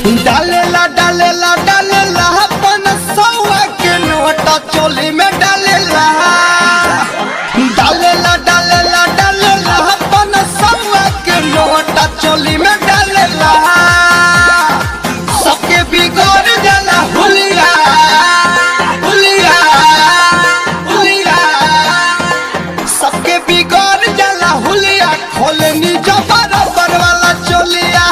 डालेला डालेला डालेला अपन सौआ के नोटा चोली में डालेला डालेला डालेला डालेला अपन सौआ के नोटा चोली में डालेला सबके बिगड़ जाला हुलिया हुलिया हुलिया सबके बिगड़ जाला हुलिया खोले नी बराबर वाला चोलिया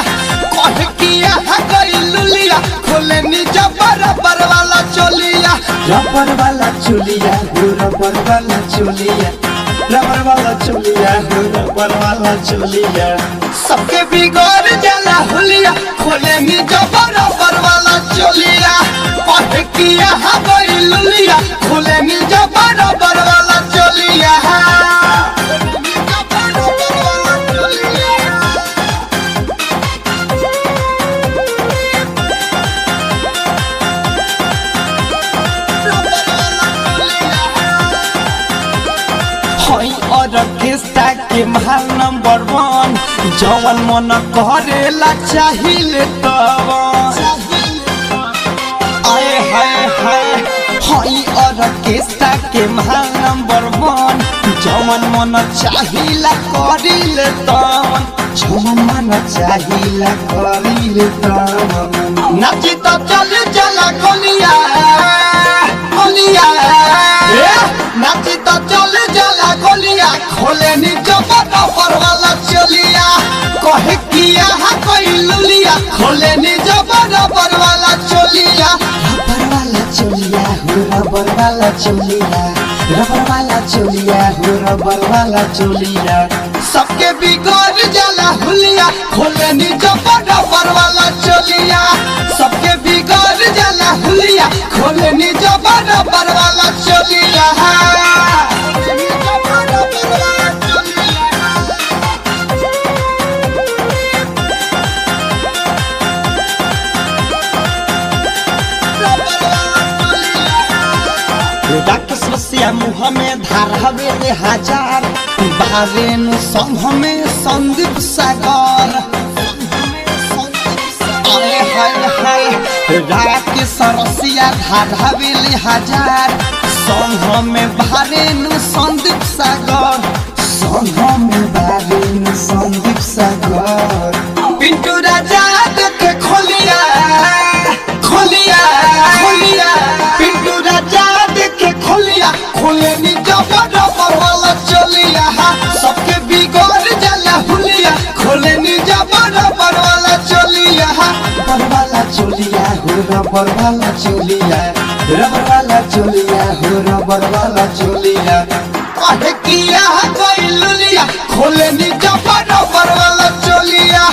कह किया गई लुलिया खोले नी बराबर वाला चोलिया रबर वाला चोलिया रबर वाला चोलिया रबर वाला चोलिया रबर वाला चोलिया सबके बिगड़ जाला हुलिया खोले नी बराबर वाला चोलिया कह किया गई लुलिया खोले नी बराबर वाला चोलिया ऑर्केस्ट्रा के महल नंबर 1 जवन मन करेला चाहिए तब आए हाय हाय हई ऑर्केस्ट्रा के महल नंबर 1 जवन मन चाहिला करिले तवन जवन मन चाहिला करिले तवन नाची तो चल चला गोलिया गोलिया नाची तो चल चला गोलिया खोले नी बराबर वाला चोलिया कहे किया कोई लुलिया खोले नी बराबर वाला चोलिया रबर वाला चोलिया रबर वाला चोलिया रबर वाला चोलिया रबर वाला चोलिया सबके बिगड़ जाला हुलिया खोले नी बराबर वाला चोलिया सबके बिगड़ जाला हुलिया खोले नी बराबर वाला चोलिया मुँह में धारावे रे हजार बारेन संघ में संदीप सागर अरे हाय हाय रात के सरसिया धारावे रे हजार संघ में बारेन संदीप सागर संघ में बारेन संदीप सागर पिंटू राजा देखे खोलिया खोलिया खोलिया पिंटू राजा देखे खोलिया खोले नी बराबर वाला चोलिया सबके बिगड़ जाला हुलिया खोले नी बराबर वाला चोलिया रबर वाला चोलिया रबर वाला चोलिया रबर वाला चोलिया रबर वाला चोलिया कहे किया कोई लुलिया खोले नी बराबर वाला चोलिया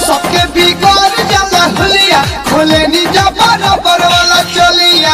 सबके बिगड़ जाला हुलिया खोले नी बराबर वाला चोलिया